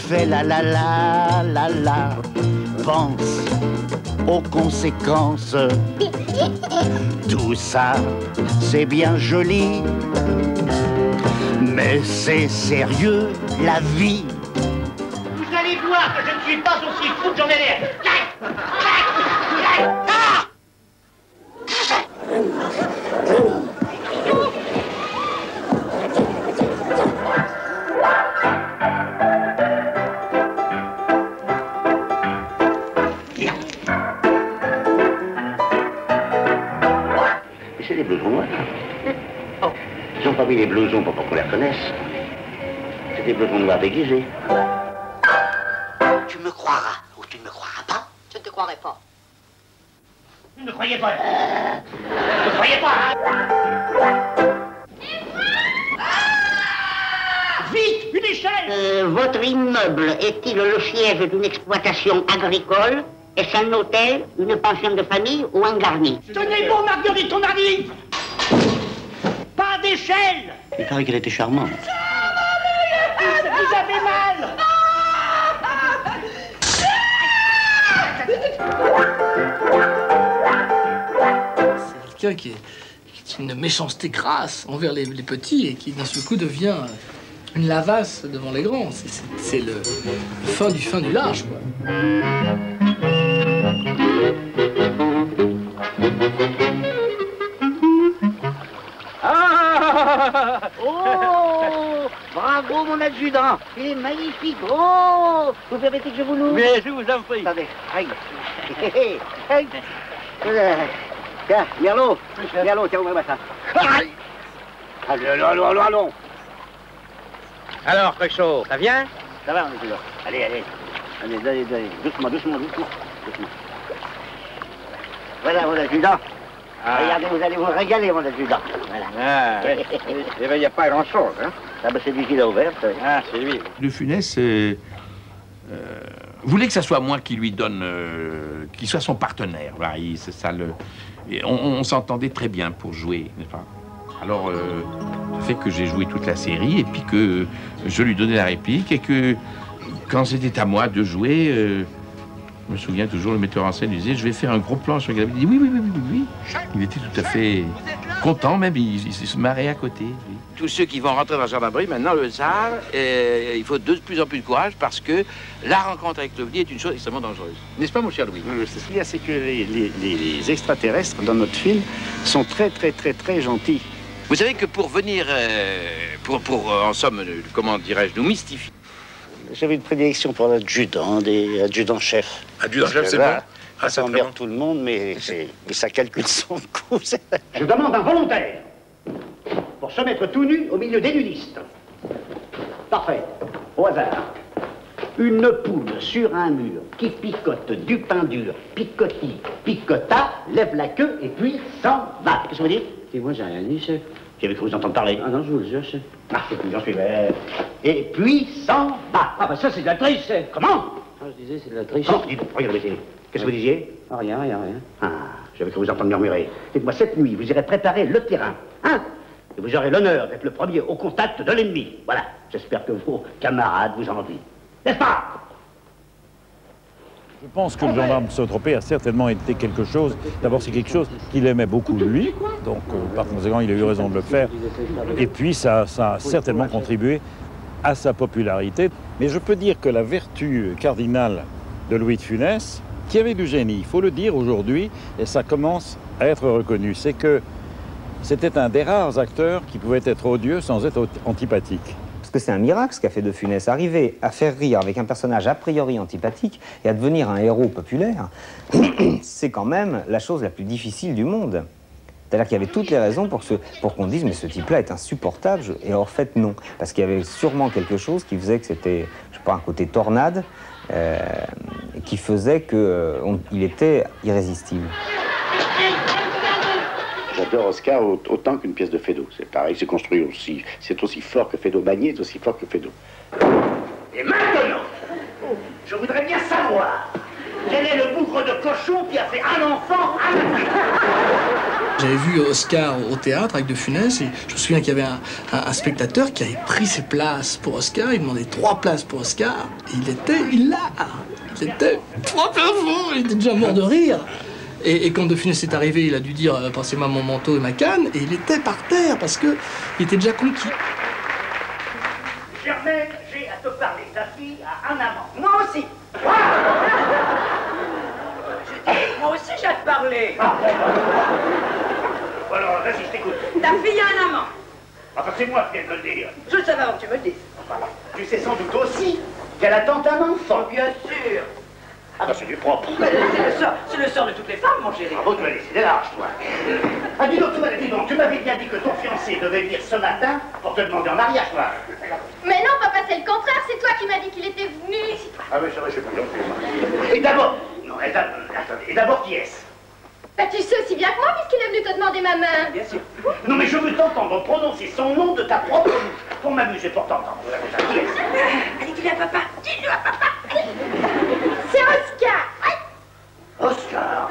fais la la la la la. Pense aux conséquences. Tout ça, c'est bien joli, mais c'est sérieux, la vie. Vous allez voir que je ne suis pas aussi fou que j'en ai l'air. C'est des blousons noirs. Oh, ils n'ont pas mis les blousons pour qu'on les reconnaisse. C'est des blousons noirs déguisés. Tu me croiras ou tu ne me croiras pas? Je ne te croirai pas. Ne croyez pas. Ne croyez pas. Vite, une échelle. Votre immeuble est-il le siège d'une exploitation agricole? Est-ce un hôtel, une pension de famille ou un garni? Tenez bon, Marguerite, on arrive. Pas d'échelle. Il paraît qu'elle était charmante. Vous avez mal. C'est quelqu'un qui est une méchanceté crasse envers les petits et qui d'un seul coup devient une lavasse devant les grands. C'est le fin du large, quoi. Ah! Oh! Bravo, mon adjudant! Il est magnifique! Oh! Vous permettez que je vous loue? Mais je vous en prie. Attendez, aïe! Aïe! Tiens, Merlot! Merlot, tiens, ouvre-moi ça! Aïe! Allons! Alors, Cruchot, ça vient? Ça va, on est toujours. Allez. Allez. Doucement. Voilà, mon adjudant. Ah. Regardez, vous allez vous régaler, mon adjudant. Voilà. Ah, oui. Il n'y a pas grand-chose, hein? Ah, ben, c'est lui qui l'a ouvert. Ah, c'est lui. De Funès voulait que ça soit moi qui lui donne, qui soit son partenaire. Voilà, c'est ça on s'entendait très bien pour jouer, n'est-ce pas? Alors, ça fait que j'ai joué toute la série et puis que je lui donnais la réplique et que quand c'était à moi de jouer, je me souviens toujours, le metteur en scène disait, je vais faire un gros plan sur le gars. Il dit oui. Il était tout à fait content, même, il se marrait à côté. Oui. Tous ceux qui vont rentrer dans la gendarmerie, maintenant, le tsar, il faut de plus en plus de courage parce que la rencontre avec l'OVNI est une chose extrêmement dangereuse. N'est-ce pas, mon cher Louis? Ce qu'il y a, c'est que les extraterrestres, dans notre film, sont très gentils. Vous savez que pour venir, en somme, comment dirais-je, nous mystifier. J'avais une prédilection pour l'adjudant, des adjudants-chefs. Adjudant-chef, c'est bon. Ah, ça emmerde tout le monde, mais ça calcule son coup. Je demande un volontaire pour se mettre tout nu au milieu des nudistes. Parfait. Au hasard. Une poule sur un mur qui picote du pain dur, picota, lève la queue et puis s'en va. Qu'est-ce que vous dites? Et moi, j'ai rien dit, chef. J'avais cru vous entendre parler. Ah non, je vous le jure, chef. Ah, c'est plus, j'en suis bête. Et puis s'en va. Ah, bah ça, c'est de la triche, chef. Comment? Ah, je disais, c'est de la triche. Comment? Regardez, qu'est-ce que vous disiez? Ah, rien. Ah, j'avais cru vous entendre murmurer. Dites-moi, cette nuit, vous irez préparer le terrain, hein? Et vous aurez l'honneur d'être le premier au contact de l'ennemi. Voilà. J'espère que vos camarades vous en envient. N'est-ce pas? Je pense que le gendarme Saint-Tropez a certainement été quelque chose. D'abord, c'est quelque chose qu'il aimait beaucoup lui, donc par conséquent, il a eu raison de le faire. Et puis, ça a certainement contribué à sa popularité. Mais je peux dire que la vertu cardinale de Louis de Funès, qui avait du génie, il faut le dire aujourd'hui, et ça commence à être reconnu, c'est que c'était un des rares acteurs qui pouvait être odieux sans être antipathique. Parce que c'est un miracle ce qu'a fait De Funès, arriver à faire rire avec un personnage a priori antipathique et à devenir un héros populaire, c'est quand même la chose la plus difficile du monde. C'est-à-dire qu'il y avait toutes les raisons pour qu'on dise mais ce type-là est insupportable, et en fait non. Parce qu'il y avait sûrement quelque chose qui faisait que c'était, je sais pas, un côté tornade, qui faisait qu'il était irrésistible. J'adore Oscar autant qu'une pièce de Feydeau. C'est pareil, c'est construit aussi. C'est aussi fort que Feydeau. Magnier est aussi fort que Feydeau. Et maintenant, je voudrais bien savoir Quel est le bougre de cochon qui a fait un enfant à la suite? J'avais vu Oscar au théâtre avec De Funès et je me souviens qu'il y avait un spectateur qui avait pris ses places pour Oscar. Il demandait 3 places pour Oscar et il était 3 places, il était déjà mort de rire. Et quand De Funès est arrivé, il a dû dire « Passez-moi mon manteau et ma canne » et il était par terre parce qu'il était déjà conquis. Germaine, j'ai à te parler. Ta fille a un amant. Moi aussi. Moi aussi, j'ai à te parler. Alors, vas-y, je t'écoute. Ta fille a un amant. Enfin, c'est moi qui viens de me le dire. Je le savais avant que tu me le dises. Tu sais sans doute aussi qu'elle attend un enfant. Bien sûr. Ah bah c'est du propre. C'est le sort de toutes les femmes, mon chéri. Bravo, tu m'as laissé des larges, toi. Ah, dis donc, tu m'avais bien dit que ton fiancé devait venir ce matin pour te demander en mariage, toi. Mais non, papa, c'est le contraire. C'est toi qui m'as dit qu'il était venu. Ah oui, c'est vrai, je sais plus non plus. Et d'abord, non, attendez, et d'abord, qui est-ce? Bah, tu sais aussi bien que moi, puisqu'il est venu te demander ma main. Bien sûr. Non, mais je veux t'entendre prononcer son nom de ta propre bouche. Pour m'amuser, pour t'entendre. Qui est-ce? Allez, dis-le à papa. Dis-le à papa. C'est Oscar. Oscar.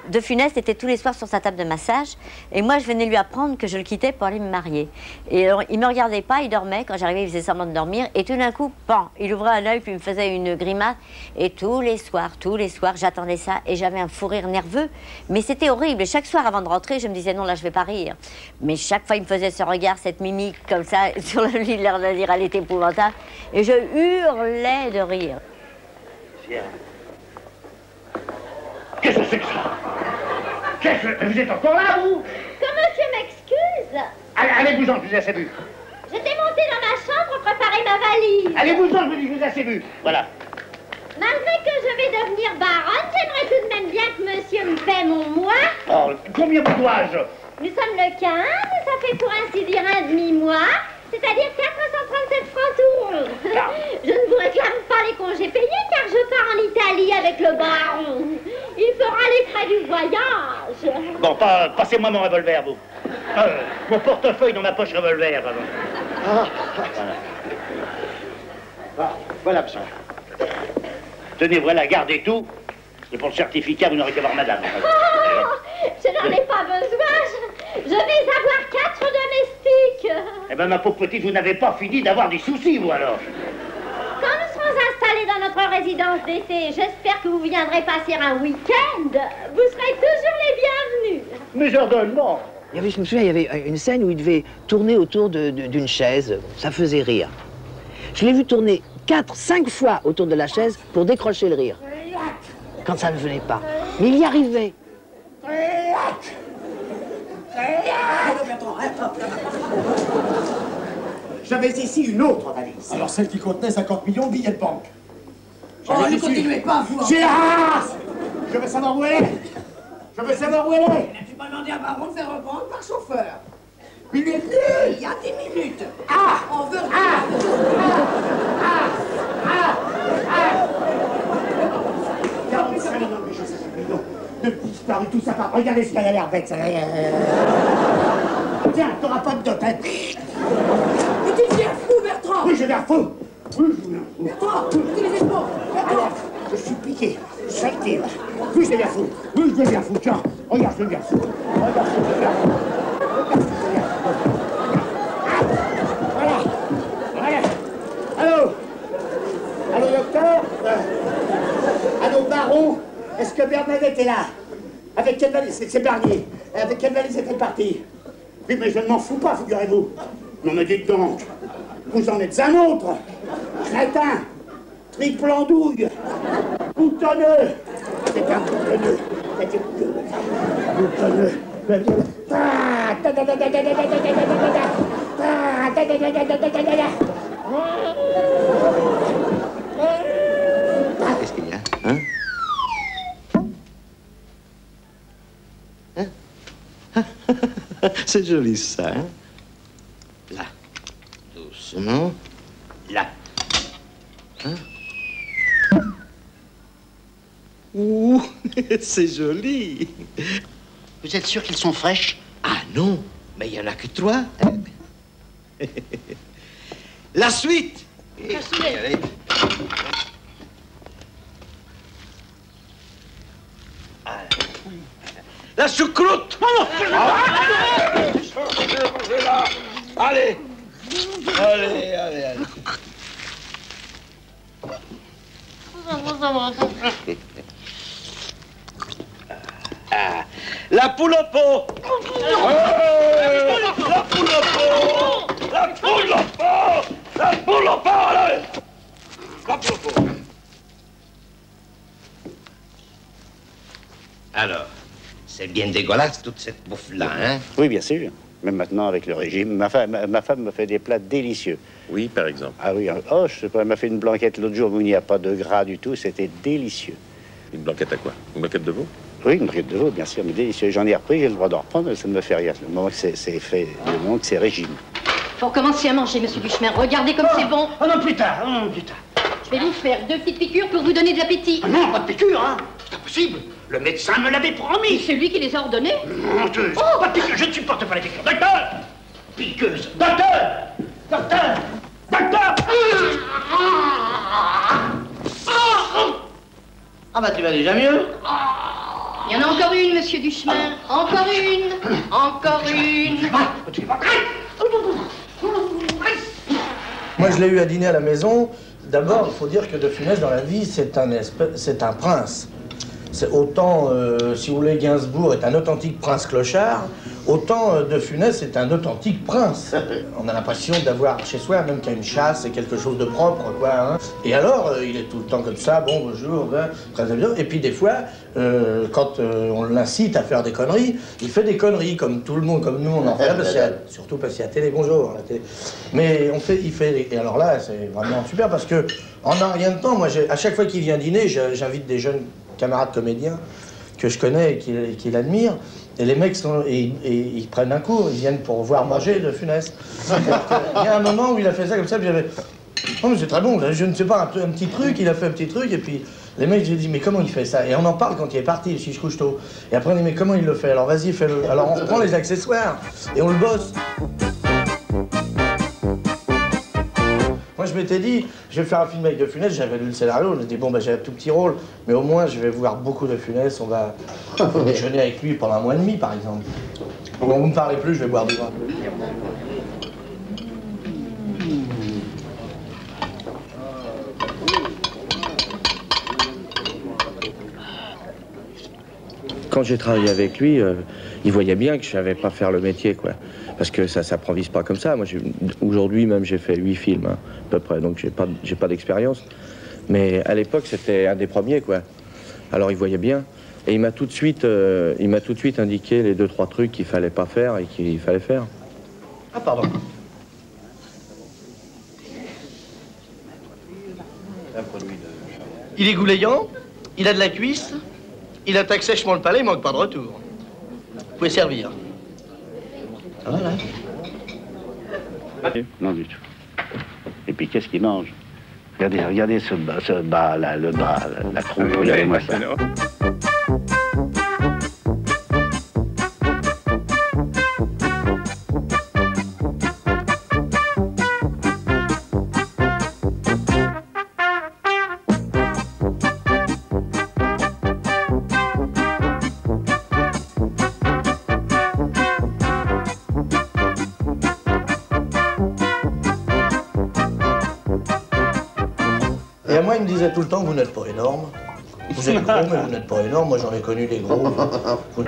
De Funès était tous les soirs sur sa table de massage et moi je venais lui apprendre que je le quittais pour aller me marier. Et alors il me regardait pas, il dormait, quand j'arrivais il faisait semblant de dormir et tout d'un coup, pan, il ouvrait un œil puis il me faisait une grimace et tous les soirs j'attendais ça et j'avais un fou rire nerveux. Mais c'était horrible, chaque soir avant de rentrer je me disais non là je vais pas rire. Mais chaque fois il me faisait ce regard, cette mimique comme ça, sur lui l'air de dire elle était épouvantable et je hurlais de rire. Fier. Qu'est-ce que c'est que ça? Vous êtes encore là, vous? Que monsieur m'excuse. Allez-vous-en, je vous ai assez vu. J'étais montée dans ma chambre préparer ma valise. Allez-vous-en, je vous dis, je vous ai assez vu. Voilà. Malgré que je vais devenir baronne, j'aimerais tout de même bien que monsieur me paie mon mois. Oh, combien vous dois-je? Nous sommes le 15, ça fait pour ainsi dire un demi-mois, c'est-à-dire 437 francs tout rond. Je ne vous réclame pas les congés payés car je pars en Italie avec le baron. Il fera les frais du voyage. Bon, passez-moi mon revolver, vous. Mon portefeuille dans ma poche revolver. Voilà, monsieur. Tenez, voilà, gardez tout. Et pour le certificat, vous n'aurez qu'à voir madame. Je n'en ai pas besoin. Je vais avoir 4 domestiques. Eh ben, ma pauvre petite, vous n'avez pas fini d'avoir des soucis, vous, alors. Quand nous serons installés dans notre résidence d'été, j'espère que vous viendrez passer un week-end. Vous serez toujours les bienvenus. Mais certainement. Je me souviens, il y avait une scène où il devait tourner autour d'une chaise. Ça faisait rire. Je l'ai vu tourner 4-5 fois autour de la chaise pour décrocher le rire. Quand ça ne venait pas. Mais il y arrivait. J'avais ici une autre valise. Alors celle qui contenait 50 millions de billets de banque. Oh, ne continuez pas, vous. J'ai la race. Je veux savoir où elle est. Je veux savoir où elle est. Tu m'as demandé à Baron de faire reprendre par chauffeur. Il est venu. Il y a 10 minutes. Ah. On veut De disparu, tout ça part. Regardez ce qu'elle a l'air bête, ça. Tiens, t'auras pas de dot, hein. Mais tu deviens fou, Bertrand. Oui, je deviens fou. Oui, je deviens fou. Bertrand, tu les épaules. Bertrand. Je suis piqué, salté. Oui, je deviens fou. Oui, je deviens fou. Tiens, regarde, je deviens fou. Regarde, je deviens fou. Voilà. Voilà. Allô? Allô, docteur? Allô, baron? Est-ce que Bernadette est là? Avec quelle valise? C'est Bernier. Avec quelle valise est-elle partie? Oui, mais je ne m'en fous pas, figurez-vous. Non, mais dites donc. Vous en êtes un autre. Crétin. Triple andouille. Boutonneux. C'est un boutonneux. Boutonneux. Qu'est-ce qu'il y a, hein? C'est joli, ça, hein? Là. Doucement. Là. Hein? Ouh, c'est joli. Vous êtes sûr qu'ils sont fraîches? Ah non, mais il n'y en a que 3. La suite. Cassoulet. La choucroute. Allez. Allez, allez, allez. Ah, la poule au pot. La poule au pot. La poule au pot. La poule au pot, allez. La poule au pot. Alors, c'est bien dégueulasse toute cette bouffe-là, hein? Oui, bien sûr. Même maintenant, avec le régime, ma femme me fait des plats délicieux. Oui, par exemple. Ah oui, oh, je sais pas, elle m'a fait une blanquette l'autre jour où il n'y a pas de gras du tout, c'était délicieux. Une blanquette à quoi? Une blanquette de veau? Oui, une blanquette de veau, bien sûr, mais délicieux. J'en ai repris, j'ai le droit d'en reprendre, ça ne me fait rien. Le moment que c'est fait, le moment que c'est régime. Faut commencer à manger, monsieur Duchemin. Regardez comme c'est bon. Oh non, plus tard, oh non, plus tard. Je vais vous faire 2 petites piqûres pour vous donner de l'appétit. Ah non, pas de piqûres, hein. C'est impossible. Le médecin me l'avait promis. C'est lui qui les a ordonnées. Menteuse. Oh, pas de piqûres, je ne supporte pas les piqûres. Docteur! Piqueuse. Docteur! Docteur! Docteur! Ah bah tu vas déjà mieux. Il y en a encore une, monsieur Duchemin. Encore une. Encore une. Moi, je l'ai eu à dîner à la maison. D'abord, il faut dire que De Funès, dans la vie, c'est un prince. C'est autant, si vous voulez, Gainsbourg est un authentique prince clochard, autant De Funès est un authentique prince. On a l'impression d'avoir chez soi, même qu'à une chasse, c'est quelque chose de propre, quoi. Hein. Et alors, il est tout le temps comme ça, bon, bonjour, ben, très bien. Et puis des fois, quand on l'incite à faire des conneries, il fait des conneries, comme tout le monde, comme nous, on en fait, surtout parce qu'il y a télé, bonjour, la télé. Mais il fait, et alors là, c'est vraiment super, parce que en un rien de temps, moi, à chaque fois qu'il vient dîner, j'invite des jeunes camarades comédiens que je connais et qu'il admire, et les mecs ils prennent un coup, ils viennent pour voir manger De Funès. Il y a un moment où il a fait ça comme ça, puis j'avais... Oh mais c'est très bon, je ne sais pas, un petit truc, il a fait un petit truc, et puis les mecs, j'ai dit, mais comment il fait ça? Et on en parle quand il est parti, si je couche tôt. Et après on dit, mais comment il le fait? Alors vas-y, fais-le. Alors on reprend les accessoires, et on le bosse. Moi, je m'étais dit, je vais faire un film avec De Funès, j'avais lu le scénario, je me dis, bon, ben, j'ai un tout petit rôle, mais au moins, je vais voir beaucoup De Funès, on va déjeuner avec lui pendant 1 mois et demi, par exemple. Bon, vous ne me parlez plus, je vais boire du vin. Quand j'ai travaillé avec lui, il voyait bien que je savais pas faire le métier, quoi. Parce que ça s'improvise pas comme ça. Moi, aujourd'hui même, j'ai fait 8 films, hein, à peu près, donc j'ai pas d'expérience. Mais à l'époque, c'était un des premiers, quoi. Alors, il voyait bien. Et il m'a tout de suite indiqué les 2-3 trucs qu'il fallait pas faire et qu'il fallait faire. Ah, pardon. Il est goulayant, il a de la cuisse, il attaque sèchement le palais, il manque pas de retour. Vous pouvez servir. Voilà. Non du tout. Et puis qu'est-ce qu'il mange? Regardez ce bas, là, le bas, la croupe, regardez-moi ça. Et moi, il me disait tout le temps, vous n'êtes pas énorme. Vous êtes gros, mais vous n'êtes pas énorme. Moi, j'en ai connu des gros. Le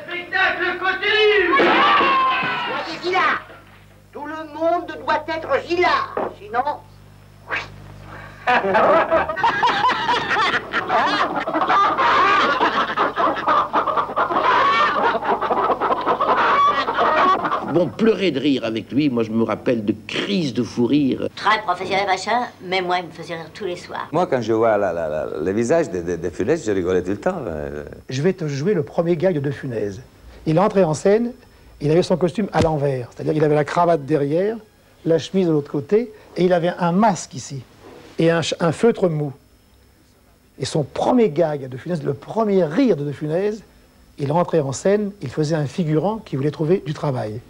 spectacle continue. Soyez Gila. Tout le monde doit être Gila. Sinon... Bon, pleurer de rire avec lui, moi je me rappelle de crises de fou rire. Très professionnel, machin, mais moi, il me faisait rire tous les soirs. Moi, quand je vois le visage de Funès, je rigolais tout le temps. Je vais te jouer le premier gag de De Funès. Il est entré en scène, il avait son costume à l'envers, c'est-à-dire qu'il avait la cravate derrière, la chemise de l'autre côté, et il avait un masque ici, et un feutre mou. Et son premier gag de Funès, le premier rire de Funès, il rentrait en scène, il faisait un figurant qui voulait trouver du travail.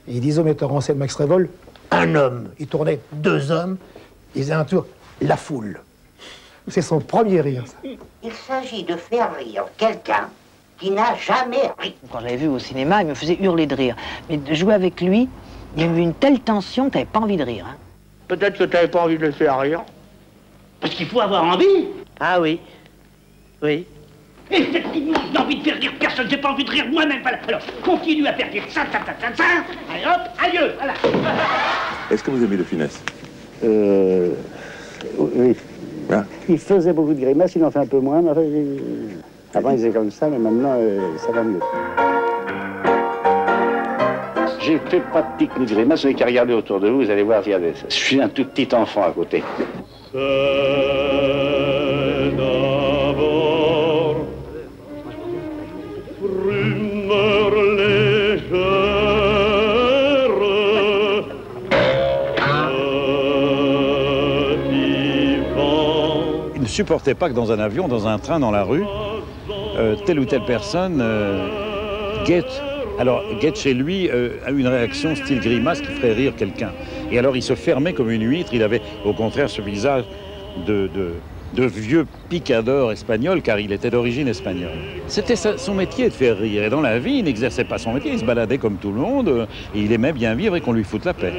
Et il disait au metteur en scène Max Révoll, un homme. Il tournait 2 hommes, il faisait un tour, la foule. C'est son premier rire, ça. Il s'agit de faire rire quelqu'un qui n'a jamais ri. Quand je l'avais vu au cinéma, il me faisait hurler de rire. Mais de jouer avec lui, il y avait une telle tension que tu n'avais pas envie de rire. Hein. Peut-être que tu n'avais pas envie de le faire rire. Parce qu'il faut avoir envie. Ah oui. Oui. Effectivement, j'ai envie de faire rire personne, j'ai pas envie de rire moi-même. Voilà. Alors, continue à faire rire ça. Allez hop, adieu, voilà. Est-ce que vous aimez De Funès? Oui. Ah. Il faisait beaucoup de grimaces, il en fait un peu moins. Mais enfin, avant, il faisait comme ça, mais maintenant, ça va mieux. J'ai fait pas de pique ni de grimaces, vous n'avez qu'à regarder autour de vous, vous allez voir, regardez. Je suis un tout petit enfant à côté. Il ne supportait pas que dans un avion, dans un train, dans la rue, telle ou telle personne guette. Alors, guette chez lui une réaction style grimace qui ferait rire quelqu'un. Et alors, il se fermait comme une huître. Il avait, au contraire, ce visage de vieux picador espagnol, car il était d'origine espagnole. C'était son métier de faire rire. Et dans la vie, il n'exerçait pas son métier. Il se baladait comme tout le monde. Et il aimait bien vivre et qu'on lui foute la paix.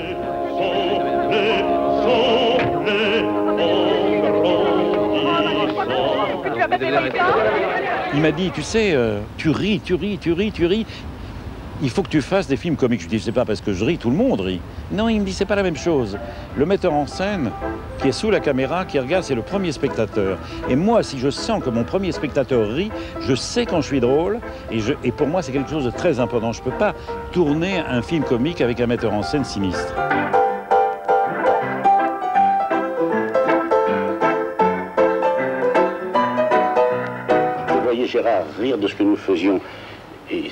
Il m'a dit, tu sais, tu ris. Il faut que tu fasses des films comiques. Je lui dis, c'est pas parce que je ris, tout le monde rit. Non, il me dit, c'est pas la même chose. Le metteur en scène, qui est sous la caméra, qui regarde, c'est le premier spectateur. Et moi, si je sens que mon premier spectateur rit, je sais quand je suis drôle. Et pour moi, c'est quelque chose de très important. Je peux pas tourner un film comique avec un metteur en scène sinistre. Vous voyez Gérard rire de ce que nous faisions. Et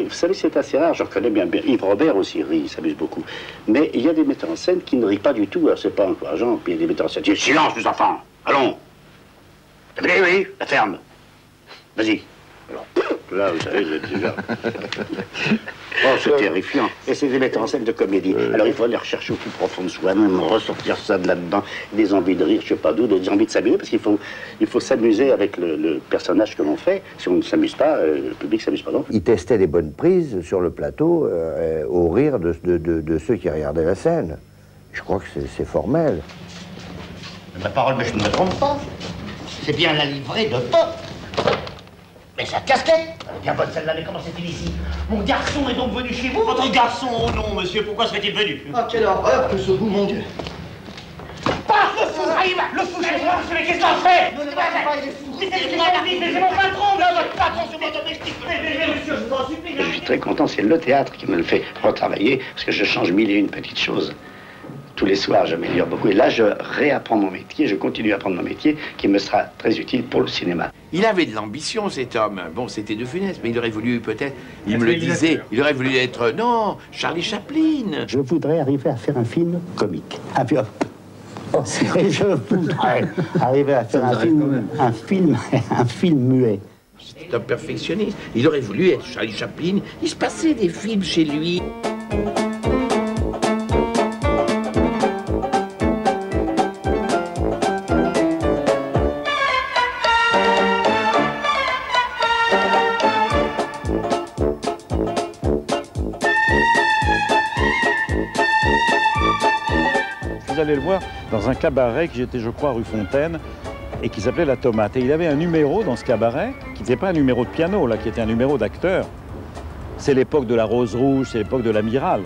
vous savez, c'est assez rare, je reconnais bien. Yves Robert aussi rit, il s'amuse beaucoup. Mais il y a des metteurs en scène qui ne rient pas du tout, alors c'est pas encourageant. Puis il y a des metteurs en scène qui disent, silence les enfants, allons. Oui, la ferme. Vas-y. Alors, là, vous savez, vous êtes déjà... Oh, c'est terrifiant. Et c'est des metteurs en scène de comédie. Alors il faut aller rechercher au plus profond de soi-même, ressortir ça de là-dedans, des envies de rire, je sais pas d'où, des envies de s'amuser, parce qu'il faut s'amuser avec le personnage que l'on fait. Si on ne s'amuse pas, le public ne s'amuse pas non plus. Il testait des bonnes prises sur le plateau au rire de ceux qui regardaient la scène. Je crois que c'est formel. Ma parole, mais je ne me trompe pas. C'est bien la livrée de Top. Mais sa casquette, elle est bien bonne celle-là, mais comment c'est-il ici? Mon garçon est donc venu chez vous? Votre garçon, oh non, monsieur, pourquoi serait-il venu? Ah, quelle horreur que ce goût, mon Dieu! Pas le fou, arrive! Le fou chez moi, monsieur, mais qu'est-ce qu'on fait? Ne pas, il est fou! C'est mon patron, là, votre patron, c'est mon domestique! Mais monsieur, je vous en supplie! Je suis très content, c'est le théâtre qui me le fait retravailler, parce que je change mille et une petites choses. Tous les soirs, j'améliore beaucoup. Et là, je réapprends mon métier, je continue à apprendre mon métier, qui me sera très utile pour le cinéma. Il avait de l'ambition, cet homme. Bon, c'était De Funès, mais il aurait voulu peut-être, il me le disait, il aurait voulu être, non, Charlie Chaplin. Je voudrais arriver à faire un film comique. Et je voudrais arriver à faire un film muet. C'était un perfectionniste. Il aurait voulu être Charlie Chaplin. Il se passait des films chez lui. J'allais le voir dans un cabaret qui était, je crois, rue Fontaine, et qui s'appelait La Tomate. Et il avait un numéro dans ce cabaret, qui n'était pas un numéro de piano, là, qui était un numéro d'acteur. C'est l'époque de la Rose Rouge, c'est l'époque de l'Amiral.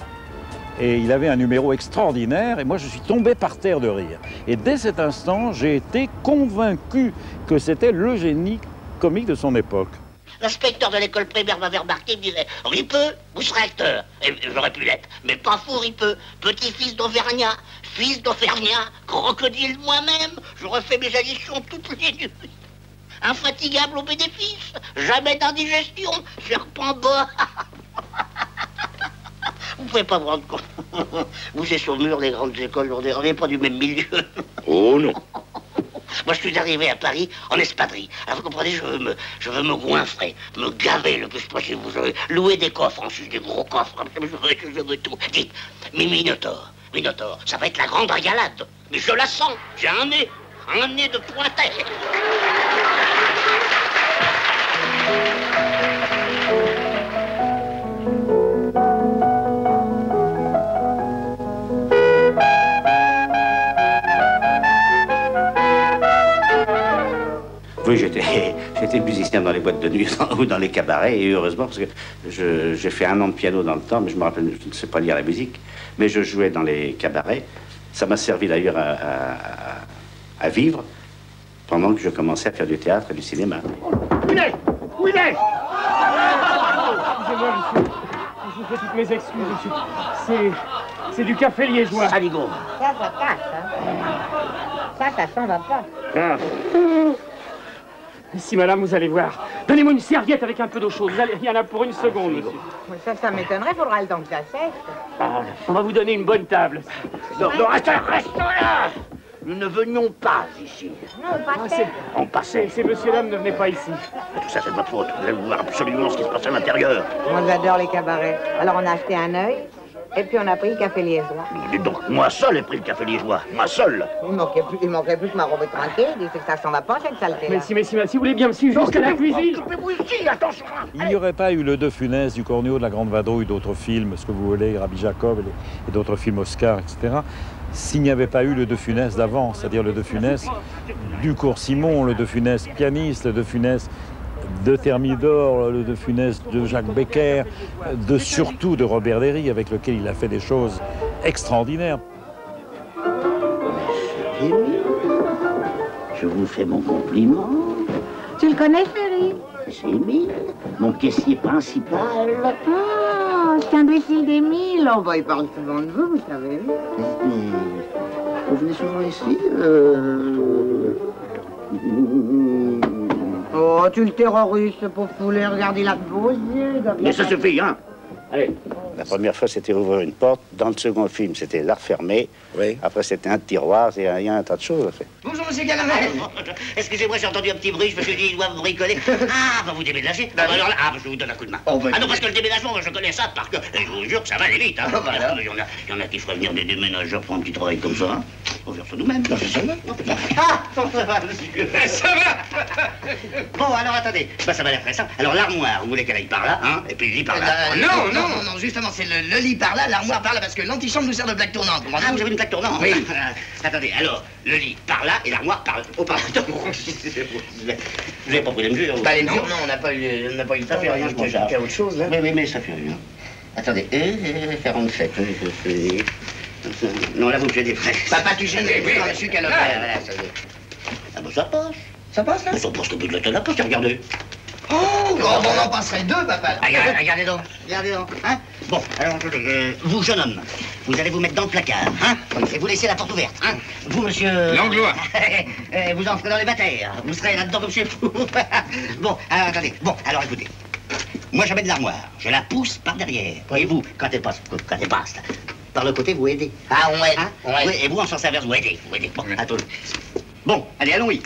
Et il avait un numéro extraordinaire, et moi je suis tombé par terre de rire. Et dès cet instant, j'ai été convaincu que c'était le génie comique de son époque. L'inspecteur de l'école primaire m'avait remarqué, il me disait « Ripeux, vous serez acteur ». Et j'aurais pu l'être, mais pas fou Ripeux. Petit-fils d'Auvergnat, fils d'Auvergnat, crocodile moi-même, je refais mes additions toutes les nuits. Infatigable aux bénéfices, jamais d'indigestion, serpent bas. Vous pouvez pas vous rendre compte. Vous êtes sur le mur des grandes écoles, on n'est pas du même milieu. Oh non. Moi, je suis arrivé à Paris en espadrille. Alors, vous comprenez, je veux me goinfrer, me gaver le plus possible. Vous savez, louer des coffres, ensuite des gros coffres. Je veux tout. Dites, mais Minotaure, ça va être la grande régalade. Mais je la sens, j'ai un nez de pointet. été musicien dans les boîtes de nuit ou dans les cabarets, et heureusement, parce que j'ai fait 1 an de piano dans le temps, mais je me rappelle, je ne sais pas lire la musique, mais je jouais dans les cabarets. Ça m'a servi d'ailleurs à vivre pendant que je commençais à faire du théâtre et du cinéma. Où il est? Où il est? Excusez-moi, monsieur. Je vous fais toutes mes excuses, monsieur. C'est du café liégeois. Saligo. Ça passe, hein. Ça s'en va pas. Ah. Si, madame, vous allez voir. Donnez-moi une serviette avec un peu d'eau chaude. Il y en a pour 1 seconde, monsieur. Ça m'étonnerait, faudra le temps que ça sèche. Ah, on va vous donner une bonne table. Non, restons là. Nous ne venions pas ici. Non, on passait. On passait. Ces messieurs-dames ne venaient pas ici. Tout ça, c'est de votre faute. Vous allez voir absolument ce qui se passe à l'intérieur. Moi, j'adore les cabarets. Alors, on a acheté un œil, et puis on a pris le café liégeois. Dites donc, moi seul ai pris le café liégeois. Moi seul. Il manquerait plus que ma robe tranquille. Il dit que ça s'en va pas, cette saleté. Mais si vous voulez bien me suivre jusqu'à la cuisine. Occupez-vous ici, attention. Il n'y aurait pas eu Le De Funès, du Cornéo, de La Grande Vadrouille, d'autres films, ce que vous voulez, Rabbi Jacob et d'autres films Oscar, etc., s'il n'y avait pas eu Le De Funès d'avant, c'est-à-dire Le De Funès du Cours-Simon, Le De Funès pianiste, Le De Funès de Thermidor, Le De Funès de Jacques Becker, surtout de Robert Derry, avec lequel il a fait des choses extraordinaires. Je vous fais mon compliment. Tu le connais, Ferry? C'est Émile, mon caissier principal. Ah, c'est imbécile d'Émile. Oh, bah, il parle souvent de vous, vous savez. Vous venez souvent ici Oh, tu le terrorises, ce pauvre poulet. Regardez là de vos yeux. Mais ça suffit, hein. Allez. La première fois, c'était ouvrir une porte. Dans le second film, c'était la refermer. Oui. Après, c'était un tiroir. Il y a un tas de choses à faire. Bonjour, monsieur Calamel. Excusez-moi, j'ai entendu un petit bruit. Je me suis dit, il doit vous bricoler. Ah, va vous déménager. Alors là, je vous donne un coup de main. Ah non, parce que le déménagement, je connais ça parce que je vous jure que ça va aller vite. Hein. Voilà. Il y en a qui feraient venir des déménageurs pour un petit travail comme ça. Hein. On verra ça nous-mêmes. Ah, ça va, monsieur. Ça va. Bon, alors attendez. Ça va l'air très simple. Alors l'armoire, vous voulez qu'elle aille par là, hein, et puis le lit par là. Non, justement, c'est le lit par là, l'armoire par là, parce que l'antichambre nous sert de plaque tournante. Ah, vous avez une plaque tournante? Oui. Attendez, alors, le lit par là et l'armoire par là. Oh, pardon. Vous n'avez pas pris les mesures? Pas les mesures, non, on n'a pas eu le temps. Ça fait rien, je pense. Il y a autre chose, là. Oui, mais ça fait rien. Attendez, 47. Non, là, vous me gênez presque. Papa, tu gênes les bruits dans le sucre à l'opéra. Voilà, ça y est. Ah, bon, ça passe. Ça passe, là? Ça passe, le but de la tonne, poche, regardez. Oh, bon, on en passerait 2, papa. Regardez donc, hein. Bon, alors, vous, jeune homme, vous allez vous mettre dans le placard, hein, et vous laissez la porte ouverte, hein. Vous, monsieur... Langlois. Vous entrez dans les bataires, vous serez là-dedans comme chez vous. Bon, alors, attendez, alors, écoutez. Moi, je mets de l'armoire, je la pousse par derrière. Et vous, quand elle passe, par le côté, vous aidez. Ah, on aide, hein? On aide. Oui, et vous, en sens inverse, vous aidez. Bon, attendez. Bon, allez, allons-y.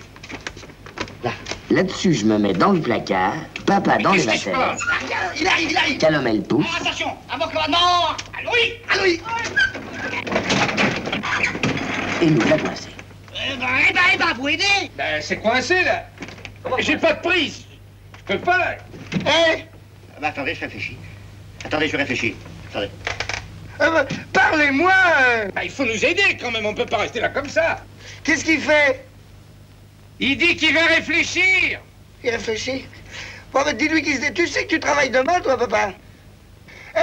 Là-dessus, je me mets dans le placard, papa dans les bataires. Il arrive. Calomel pousse. Attention, à vos commandements. Allons-y. Et nous la coincée. Eh ben, vous aidez. Ben, c'est coincé, là. J'ai pas de prise. Je peux pas. Attendez, je réfléchis. Attendez. Parlez-moi. Ben, il faut nous aider, quand même. On peut pas rester là comme ça. Qu'est-ce qu'il fait? Il dit qu'il va réfléchir. Il réfléchit? Bon, mais dis-lui qu'il se dit, tu sais que tu travailles demain, toi, papa?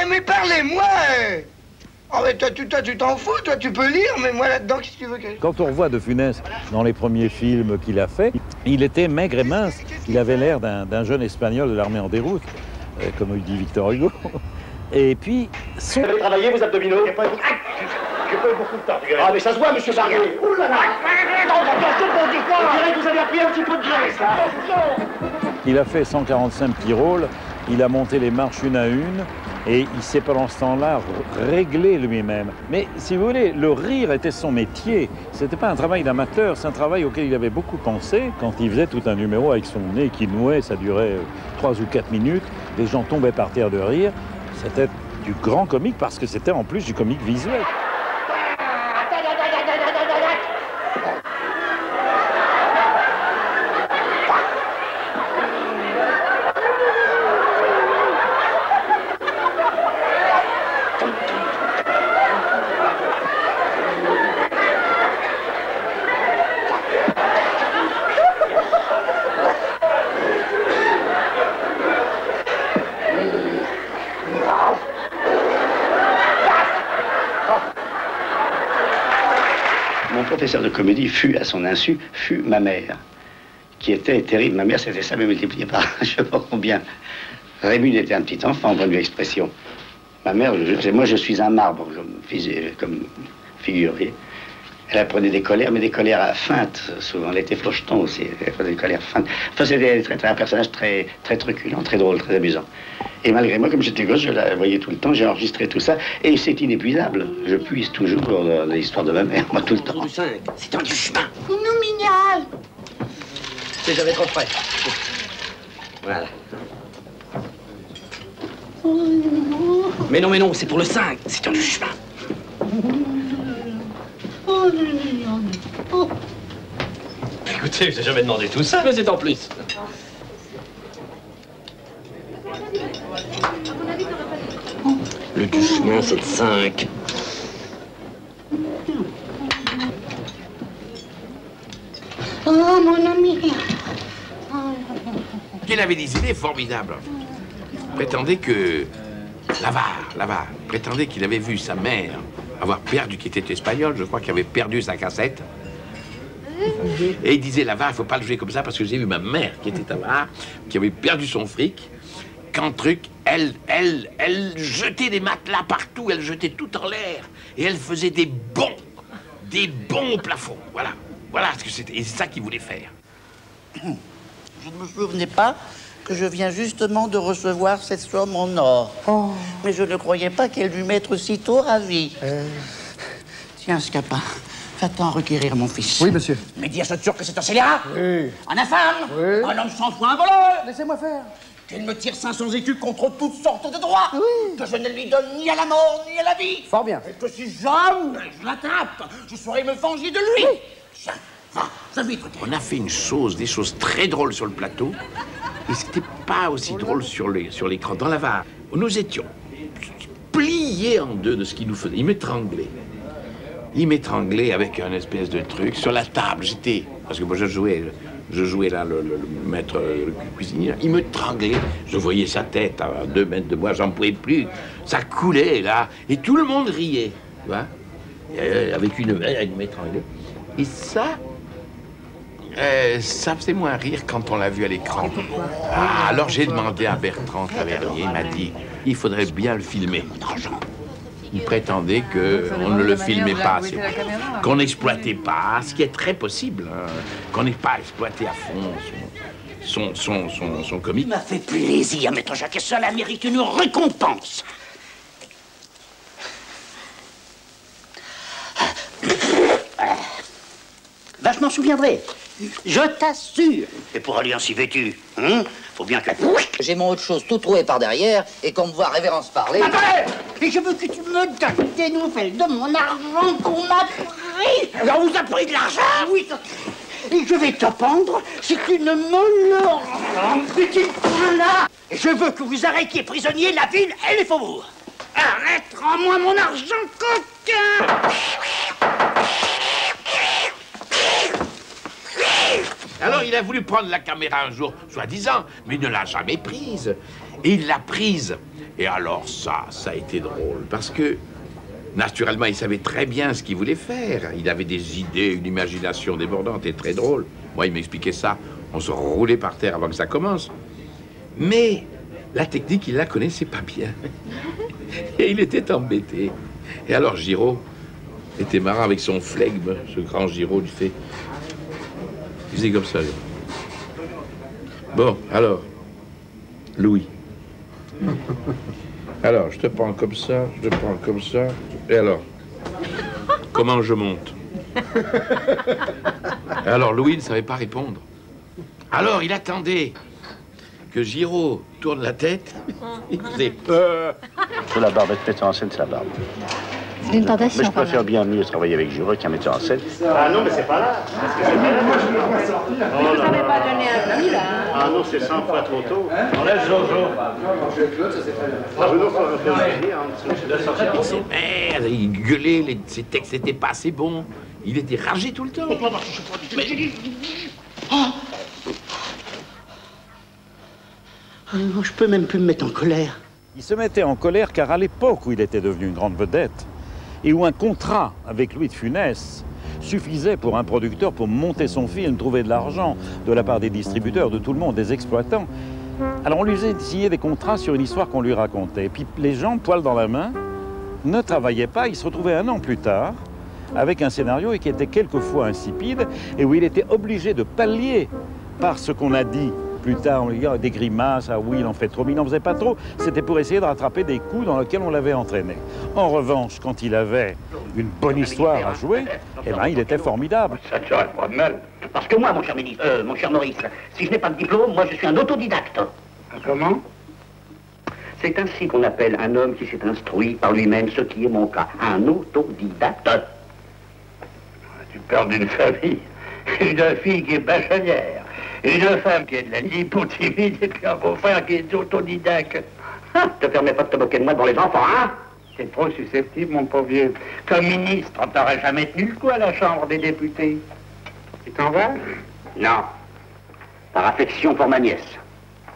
Mais parlez-moi. Oh, mais toi, tu t'en fous, toi, tu peux lire, mais moi, là-dedans, qu'est-ce que tu veux que... Quand on revoit De Funès dans les premiers films qu'il a fait, il était maigre et mince. Il avait l'air d'un jeune Espagnol de l'armée en déroute, comme il dit Victor Hugo. Et puis... Vous avez travaillé vos abdominaux? J'ai pas eu beaucoup de temps. Ah, mais ça se voit, monsieur Barguet. Ouh là là. On dirait que vous avez appris un petit peu de graisse, là. Il a fait 145 petits rôles, il a monté les marches une à une, et il s'est pendant ce temps-là réglé lui-même. Mais si vous voulez, le rire était son métier. C'était pas un travail d'amateur, c'est un travail auquel il avait beaucoup pensé. Quand il faisait tout un numéro avec son nez qui nouait, ça durait 3 ou 4 minutes, les gens tombaient par terre de rire. C'était du grand comique parce que c'était en plus du comique visuel. professeur de comédie fut, à son insu, fut ma mère, qui était terrible. Ma mère, c'était ça, mais multiplié par je sais pas combien. Rémule était un petit enfant, bonne expression. Ma mère, moi je suis un marbre, comme figure. Elle apprenait des colères, mais des colères feintes, souvent. Elle était flocheton aussi, elle apprenait des colères feintes. Enfin, c'était un personnage très truculent, très drôle, très amusant. Et malgré moi, comme j'étais gosse, je la voyais tout le temps, j'ai enregistré tout ça, et c'est inépuisable. Je puise toujours dans l'histoire de ma mère, moi, tout le temps. C'est un du chemin. Non, mignal. C'est jamais trop près. Voilà. Mais non, c'est pour le 5, c'est un du chemin. Écoutez, je n'ai jamais demandé tout ça, mais c'est en plus. Le du chemin, c'est le 5. Oh, mon ami. Il avait des idées formidables. Il prétendait que Lavare prétendait qu'il avait vu sa mère avoir perdu, qui était espagnole, je crois, qui avait perdu sa cassette. Et il disait, Lavare, il ne faut pas le jouer comme ça, parce que j'ai vu ma mère, qui était avare, qui avait perdu son fric. Quand truc, elle jetait des matelas partout, elle jetait tout en l'air, et elle faisait des bons au plafond. Voilà ce que c'était, et c'est ça qu'il voulait faire. Je ne me souvenais pas que je viens justement de recevoir cette somme en or. Oh. Mais je ne croyais pas qu'elle dût m'être sitôt ravie. Tiens, Scapin, va-t'en requérir mon fils. Oui, monsieur. Mais dis à ce turc que c'est un scélérat. Oui. Un infâme. Oui. Un homme sans foi, un voleur. Laissez-moi faire. Qu'il me tire 500 écus contre toutes sortes de droits. Oui. Que je ne lui donne ni à la mort, ni à la vie. Fort bien. Et que si jamais je l'attrape, je saurai me venger de lui. Oui. On a fait des choses très drôles sur le plateau, et c'était pas aussi drôle sur l'écran. Dans Lavare, nous étions pliés en deux de ce qu'il nous faisait. Il m'étranglait avec un espèce de truc sur la table. Parce que moi je jouais là le maître cuisinier. Il me tranglait, je voyais sa tête à 2 mètres de moi, j'en pouvais plus. Ça coulait là, et tout le monde riait, tu vois, avec une m'étranglait. Et ça faisait moins rire quand on l'a vu à l'écran. Alors j'ai demandé à Bertrand Tavernier, il m'a dit, il faudrait bien le filmer. Il prétendait qu'on ne le filmait pas assez, qu'on n'exploitait pas, ce qui est très possible, hein, qu'on n'ait pas exploité à fond son comique. Il m'a fait plaisir, maître Jacques, et cela mérite une récompense. Va, je m'en souviendrai. Je t'assure. Et pour aller ainsi vêtu, faut bien que... J'ai mon autre chose tout trouvé par derrière, et qu'on me voit révérence parler... Attendez! Et je veux que tu me donnes des nouvelles de mon argent qu'on m'a pris. On vous a pris de l'argent? Oui. Et je vais te pendre si tu ne me le rends. Petit point là. Et je veux que vous arrêtiez prisonnier la ville et les faubourgs. Arrête, rends-moi mon argent, coquin! Alors il a voulu prendre la caméra un jour, soi-disant, mais il ne l'a jamais prise. Et il l'a prise. Et alors ça a été drôle, parce que, naturellement, il savait très bien ce qu'il voulait faire. Il avait des idées, une imagination débordante et très drôle. Moi, il m'expliquait ça. On se roulait par terre avant que ça commence. Mais la technique, il la connaissait pas bien. Et il était embêté. Et alors Giraud était marrant avec son flegme, ce grand Giraud, il fait... Il faisait comme ça. Bon, alors, Louis. Alors, je te prends comme ça, je te prends comme ça. Et alors, comment je monte? Alors, Louis ne savait pas répondre. Alors, il attendait que Giraud tourne la tête. Il faisait... Sur la barbe, être metteur en scène, c'est la barbe. C'est une tentation. Mais je préfère bien mieux travailler avec Giraud qu'un metteur en scène. Ah non, mais c'est pas là. Parce que c'est pas là. Moi, je ne veux pas sortir. Mais vous n'avez pas donné un prix, là. Ah non, c'est 100 fois trop tôt. Enlève Jojo. Claude, ça c'est très bien. Bruno, ça va faire plaisir. Il s'est merde, il gueulait, ses textes n'étaient pas assez bons. Il était ragé tout le temps. Mais... Oh, je peux même plus me mettre en colère. Il se mettait en colère car à l'époque où il était devenu une grande vedette et où un contrat avec Louis de Funès suffisait pour un producteur pour monter son film, trouver de l'argent de la part des distributeurs, de tout le monde, des exploitants. Alors on lui faisait signer des contrats sur une histoire qu'on lui racontait. Et puis les gens, poil dans la main, ne travaillaient pas. Ils se retrouvaient un an plus tard avec un scénario qui était quelquefois insipide et où il était obligé de pallier par ce qu'on a dit plus tard, on lui dit des grimaces, ah oui, il en fait trop, mais il n'en faisait pas trop. C'était pour essayer de rattraper des coups dans lesquels on l'avait entraîné. En revanche, quand il avait une bonne histoire à jouer, eh ben, il était formidable. Ça ne serait pas de mal. Parce que moi, mon cher ministre, mon cher Maurice, si je n'ai pas de diplôme, moi je suis un autodidacte. Comment? C'est ainsi qu'on appelle un homme qui s'est instruit par lui-même, ce qui est mon cas. Un autodidacte. Tu parles d'une famille, une fille qui est bachelière, une femme qui est de la lipo timide et puis un beau-frère qui est autodidacte. Ne te permets pas de te moquer de moi devant les enfants, hein? C'est trop susceptible, mon pauvre vieux. Comme ministre, on t'aurait jamais tenu le coup à la Chambre des députés. Tu t'en vas? Non. Par affection pour ma nièce.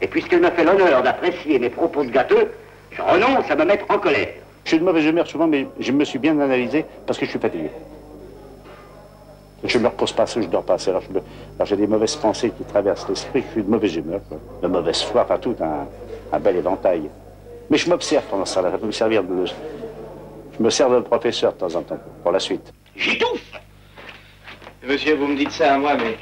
Et puisqu'elle me fait l'honneur d'apprécier mes propos de gâteux, je renonce à me mettre en colère. Je suis de mauvaise humeur souvent, mais je me suis bien analysé parce que je suis fatigué. Je ne me repose pas assez, je ne dors pas assez. Alors j'ai des mauvaises pensées qui traversent l'esprit, je suis de mauvaise humeur, quoi. De mauvaise foi, enfin tout un bel éventail. Mais je m'observe pendant ça, là, ça peut me servir de... Je me sers de professeur de temps en temps, pour la suite. J'étouffe! Monsieur, vous me dites ça à moi, mais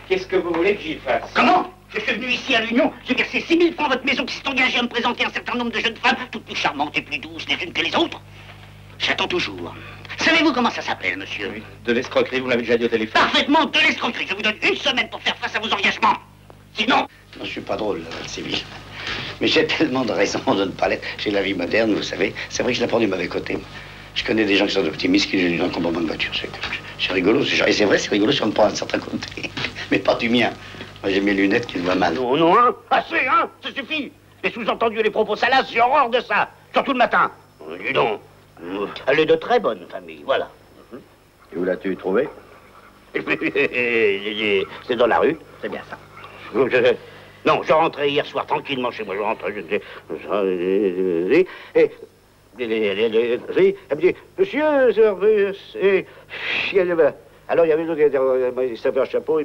qu'est-ce que vous voulez que j'y fasse? Comment? Je suis venu ici à l'Union, j'ai versé 6 000 francs à votre maison qui s'est engagée à me présenter un certain nombre de jeunes femmes, toutes plus charmantes et plus douces les unes que les autres. J'attends toujours. Savez-vous comment ça s'appelle, monsieur? Oui, de l'escroquerie, vous l'avez déjà dit au téléphone. Parfaitement, de l'escroquerie. Je vous donne 1 semaine pour faire face à vos engagements. Sinon... Non, je suis pas drôle, Sylvie. Mais j'ai tellement de raisons de ne pas l'être. J'ai la vie moderne, vous savez. C'est vrai que je la prends du mauvais côté. Je connais des gens qui sont optimistes, qui ont dans le combat de voiture. C'est rigolo. Et c'est vrai, c'est rigolo si on me prend un certain côté. Mais pas du mien. Moi, j'ai mes lunettes qui se voient mal. Non, non, hein? Assez, hein? Ça suffit. Les sous-entendus et les propos salaces, j'ai horreur de ça. Surtout le matin. Dis donc. Elle est de très bonne famille, voilà. Et où l'as-tu trouvé? C'est dans la rue, c'est bien ça. Non, je rentrais hier soir tranquillement chez moi, je rentrais, monsieur, alors il y avait l'autre, il savait un chapeau,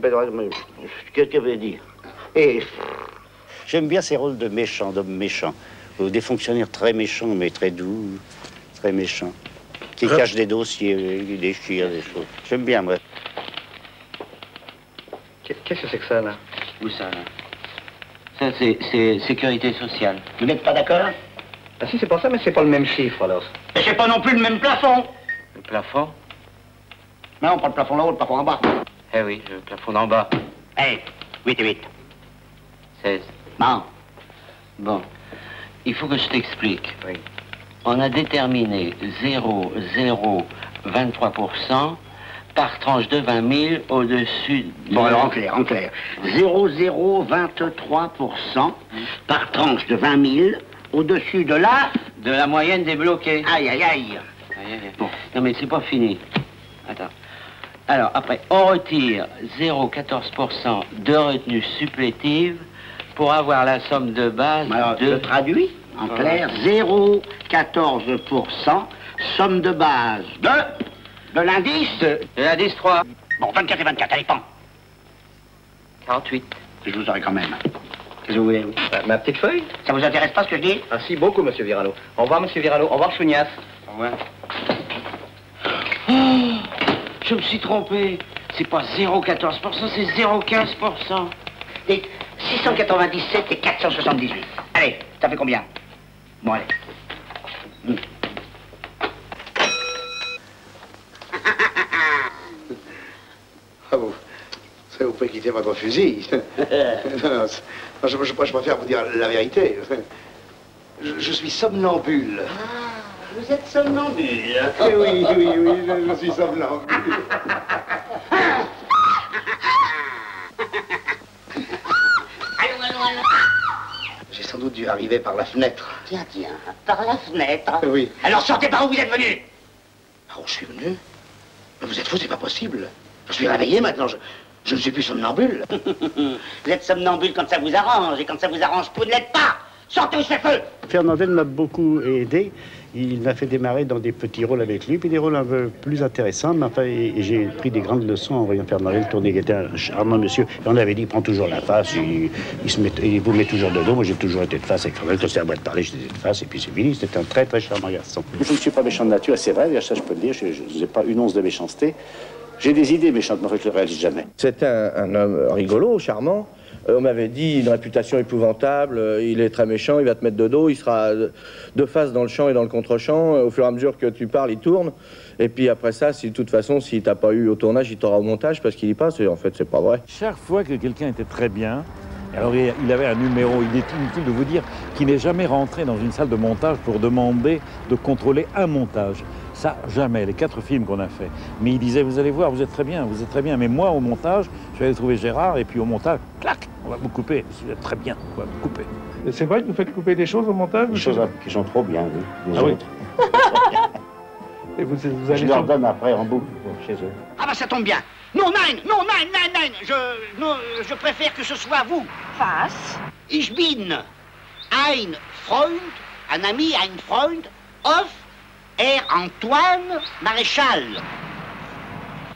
qu'est-ce qu'il veut dire? J'aime bien ces rôles de méchants, d'hommes méchants, ou des fonctionnaires très méchants, mais très doux, très méchants, qui cachent des dossiers, qui déchirent des choses. J'aime bien, moi. Qu'est-ce que c'est que ça, là? Où ça, là? Ça, c'est sécurité sociale. Vous n'êtes pas d'accord? Ah si, c'est pas ça, mais c'est pas le même chiffre, alors. Et c'est pas non plus le même plafond. Le plafond? Non, pas le plafond là-haut, le plafond en bas. Eh oui, le plafond d'en bas. Eh, 8 et 8. 16. Non. Bon, il faut que je t'explique. Oui. On a déterminé 0,023% par tranche de 20 000 au-dessus de... Bon, alors en clair. 0,023% par tranche de 20 000 au-dessus de la... De la moyenne des bloqués. Aïe, aïe, aïe. Bon. Non, mais c'est pas fini. Attends. Alors, après, on retire 0,14% de retenue supplétive pour avoir la somme de base alors, de... Je traduis, en clair, 0,14% somme de base de l'indice... De l'indice 3. Bon, 24 et 24, allez, pan. 48. Je vous aurai quand même. Qu'est-ce que vous voulez, vous? Ma petite feuille? Ça vous intéresse pas ce que je dis? Ah si, beaucoup, monsieur Viralo. Au revoir, monsieur Viralo. Au revoir, Chounias. Au revoir. Oh, je me suis trompé. C'est pas 0,14%, c'est 0,15%. Et 697 et 478. Allez, ça fait combien? Bon, allez. Ah bon, ça vous pouvez quitter votre fusil. Non, je préfère vous dire la vérité. Je suis somnambule. Ah, vous êtes somnambule. Eh oui, je suis somnambule. Allons. J'ai sans doute dû arriver par la fenêtre. Tiens, par la fenêtre. Oui. Alors sortez par où vous êtes venu. Ah, où je suis venu? Mais vous êtes fou, c'est pas possible. Je suis réveillé maintenant, je ne suis plus somnambule. Vous êtes somnambule quand ça vous arrange, et quand ça vous arrange, vous ne l'êtes pas. Sortez ou je fais feu. Fernandel m'a beaucoup aidé, Il m'a fait démarrer dans des petits rôles avec lui, puis des rôles un peu plus intéressants. Mais enfin, et j'ai pris des grandes leçons en voyant faire Marie tourner, qui était un charmant monsieur. Et on avait dit, il prend toujours la face, il vous met toujours de dos. Moi, j'ai toujours été de face avec Fernand. Quand c'est à moi de parler, j'étais de face, et puis c'est fini. C'était un très, très charmant garçon. Je ne suis pas méchant de nature, c'est vrai, ça je peux le dire. Je n'ai pas une once de méchanceté. J'ai des idées méchantes, mais je ne le réalise jamais. C'était un homme rigolo, charmant. On m'avait dit une réputation épouvantable, il est très méchant, il va te mettre de dos, il sera de face dans le champ et dans le contre-champ. Au fur et à mesure que tu parles, il tourne. Et puis après ça, si de toute façon, s'il t'a pas eu au tournage, il t'aura au montage parce qu'il y passe. Et en fait, c'est pas vrai. Chaque fois que quelqu'un était très bien, alors il avait un numéro, il est inutile de vous dire qu'il n'est jamais rentré dans une salle de montage pour demander de contrôler un montage. Ça, jamais, les 4 films qu'on a fait. Mais il disait, vous allez voir, vous êtes très bien, mais moi, au montage, je vais aller trouver Gérard, et puis au montage, clac, on va vous couper. Vous êtes très bien, on va vous couper. C'est vrai que vous faites couper des choses au montage? Des choses qui sont trop bien, oui. Ah oui. Et vous allez... Je leur donne après en boucle chez eux. Ah bah ça tombe bien. Non, nein, je préfère que ce soit vous. Was? Ich bin ein Freund, un ami, ein Freund, of Antoine Maréchal.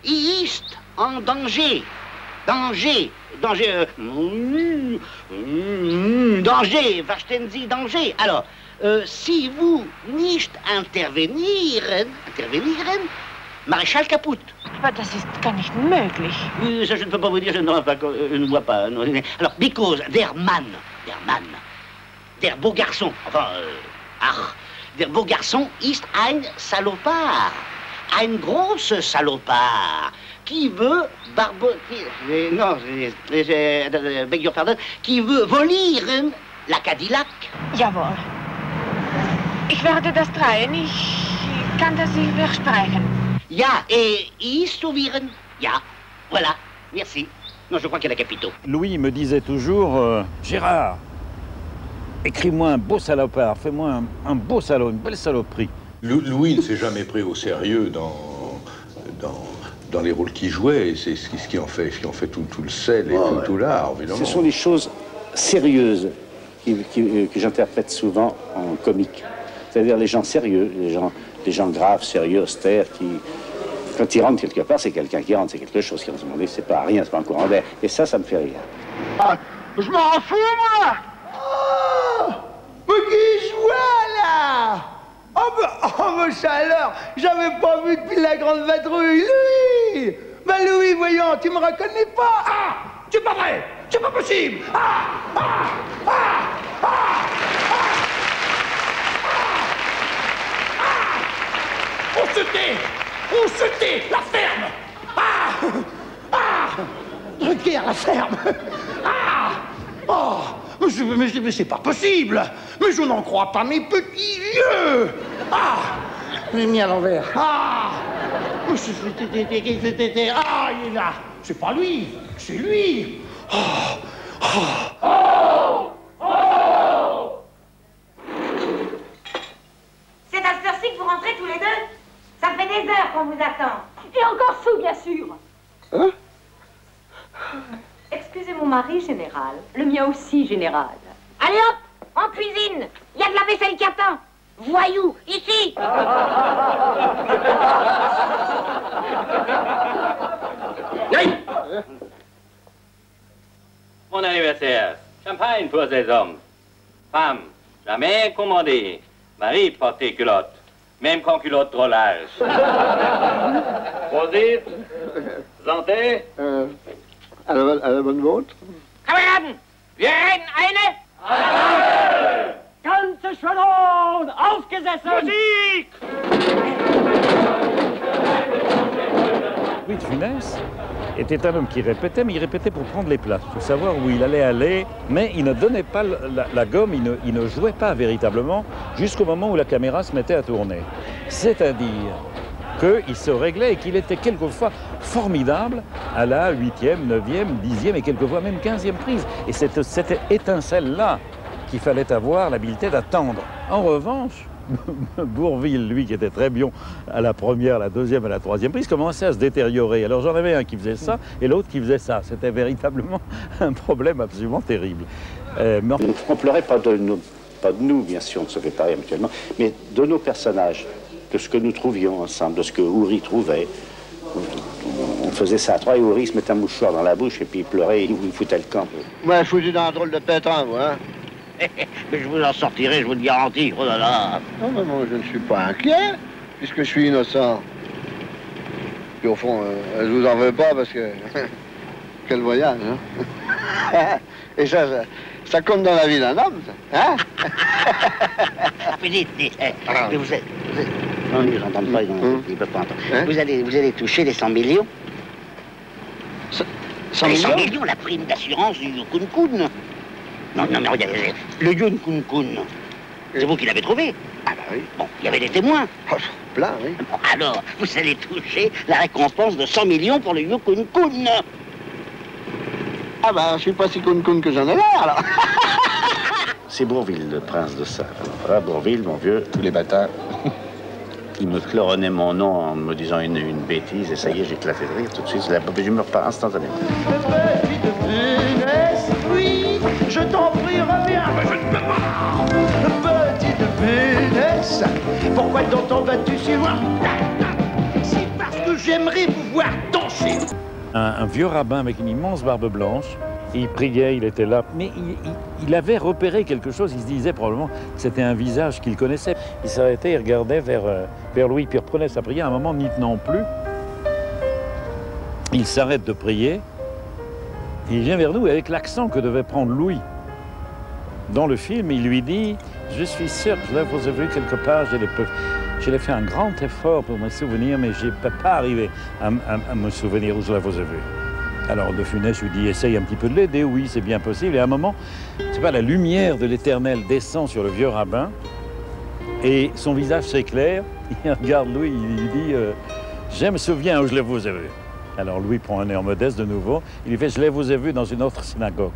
Il ist en danger. Danger, verstehen Sie, danger. Alors, si vous nicht intervenieren, Maréchal kaputt. Aber das ist gar nicht möglich. Oui, ça je ne peux pas vous dire, je ne vois pas. Non. Alors, because der Mann, der beau garçon, enfin, der beau garçon ist ein Salopard, ein großer Salopard, qui veut beg your pardon, qui veut volieren la Cadillac. Jawohl. Ich werde das drehen. Ich kann das nicht versprechen. Ja, et istuvieren. Ja, voilà, merci. Non, je crois qu'il y a capitaux. Louis me disait toujours, Gérard, écris-moi un beau salopard, fais-moi un beau salaud, une belle saloperie. Louis ne s'est jamais pris au sérieux dans les rôles qu'il jouait, et c'est ce qui en fait tout le sel et tout l'art, évidemment. Ce sont des choses sérieuses que j'interprète souvent en comique. C'est-à-dire les gens sérieux, les gens graves, sérieux, austères, qui, quand ils rentrent quelque part, c'est quelqu'un qui rentre, c'est quelque chose qui rentre. C'est pas rien, c'est pas un courant d'air. Et ça me fait rire. Ah, je m'en fous, moi! Oh! Mais qui joue là? Oh, mais chaleur! J'avais pas vu depuis la grande vadrouille, Louis! Ben Louis, voyons, tu me reconnais pas? Ah! C'est pas vrai! C'est pas possible! On se tait! La ferme! Regarde la ferme! Mais c'est pas possible! Mais je n'en crois pas mes petits yeux! Je l'ai mis à l'envers. Il est là! C'est pas lui! C'est lui! C'est à cette heure-ci que vous rentrez tous les deux? Ça fait des heures qu'on vous attend. Et encore sous, bien sûr. Hein? Excusez mon mari, général. Le mien aussi, général. Allez hop, en cuisine. Il y a de la vaisselle qui attend. Voyou, ici. Mon anniversaire. Champagne pour ces hommes. Femmes, jamais commandé. Mari, portez culotte. Même quand culotte trop large. Prosit. Santé. À la bonne vôtre. Kameraden, wir reden eine. Ganze Schwadron, aufgesessen! Musik! Louis de Funès était un homme qui répétait, mais il répétait pour prendre les places, pour savoir où il allait aller, mais il ne donnait pas la gomme, il ne jouait pas véritablement jusqu'au moment où la caméra se mettait à tourner. C'est-à-dire qu'il se réglait et qu'il était quelquefois formidable à la 8e, 9e, 10e et quelquefois même 15e prise. Et c'est cette étincelle-là qu'il fallait avoir l'habileté d'attendre. En revanche, Bourvil, lui, qui était très bon à la première, la deuxième et la troisième prise, commençait à se détériorer. Alors j'en avais un qui faisait ça et l'autre qui faisait ça. C'était véritablement un problème absolument terrible. On ne pleurait pas pas de nous, bien sûr, on ne se fait pas habituellement, mais de nos personnages, de ce que nous trouvions ensemble, de ce que Ouri trouvait. On faisait ça à trois et Ouri se mettait un mouchoir dans la bouche et puis il pleurait, il foutait le camp. Ouais, foutu dans un drôle de pétrin, vous, hein. Mais je vous en sortirai, je vous le garantis. Oh là là. Non, mais moi, je ne suis pas inquiet, puisque je suis innocent. Puis au fond, je vous en veux pas parce que... Quel voyage, hein. Et ça compte dans la vie d'un homme, ça, hein. Mais dites, mais vous êtes... Non, ils n'entendent pas, ils ne peuvent pas entendre. Hein? Vous allez toucher les 100 millions. 100 millions, la prime d'assurance du Yukon Kun. Non, mais regardez, le Yukon Kun, c'est vous qui l'avez trouvé. Ah bah oui. Bon, il y avait des témoins. Oh, plein, oui. Bon, alors, vous allez toucher la récompense de 100 millions pour le Yukon Kun. Ah bah, je suis pas si Kun que j'en ai l'air, alors. C'est Bourville, le prince de ça. Voilà, Bourville, mon vieux. Tous les bâtards. Il me claironnait mon nom en me disant une bêtise, et ça y est, j'ai éclaté de rire tout de suite. Je me repars instantanément. Petite funeste, oui, je t'en prie, reviens. Mais je ne peux pas. Petite funeste, pourquoi t'en vas-tu si loin? C'est parce que j'aimerais vous voir danser. Un vieux rabbin avec une immense barbe blanche. Il priait, il était là, mais il avait repéré quelque chose. Il se disait probablement que c'était un visage qu'il connaissait. Il s'arrêtait, il regardait vers Louis, puis il reprenait sa prière. À un moment, n'y tenant plus, il s'arrête de prier. Il vient vers nous avec l'accent que devait prendre Louis. Dans le film, il lui dit « Je suis sûr que je vous ai vu quelque part, j'ai fait un grand effort pour me souvenir, mais je ne peux pas arriver à me souvenir où je vous ai vu. » Alors De Funès lui dit, essaye un petit peu de l'aider, oui, c'est bien possible. Et à un moment, c'est pas, la lumière de l'Éternel descend sur le vieux rabbin et son visage s'éclaire. Il regarde Louis, il lui dit, je me souviens où je vous ai vu. Alors Louis prend un air modeste de nouveau, il lui fait, je vous ai vu dans une autre synagogue.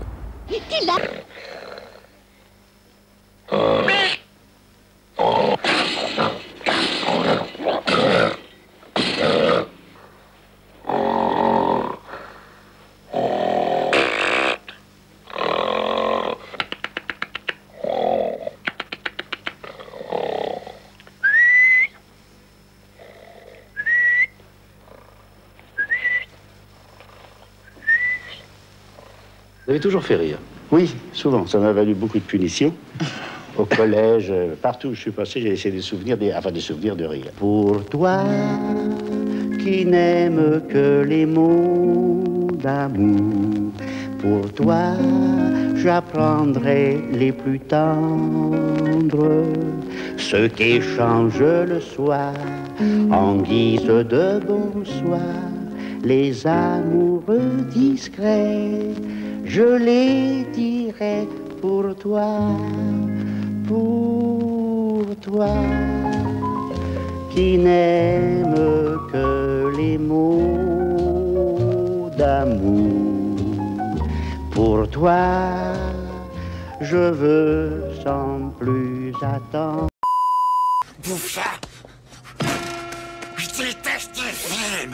Vous avez toujours fait rire. Oui, souvent. Ça m'a valu beaucoup de punitions. Au collège, partout où je suis passé, j'ai laissé des souvenirs de rire. Pour toi, qui n'aime que les mots d'amour, pour toi, j'apprendrai les plus tendres, ceux qu'échangent le soir, en guise de bonsoir, les amoureux discrets. Je les dirai pour toi, qui n'aime que les mots d'amour. Pour toi, je veux sans plus attendre. Bouffe ça! Je déteste les films!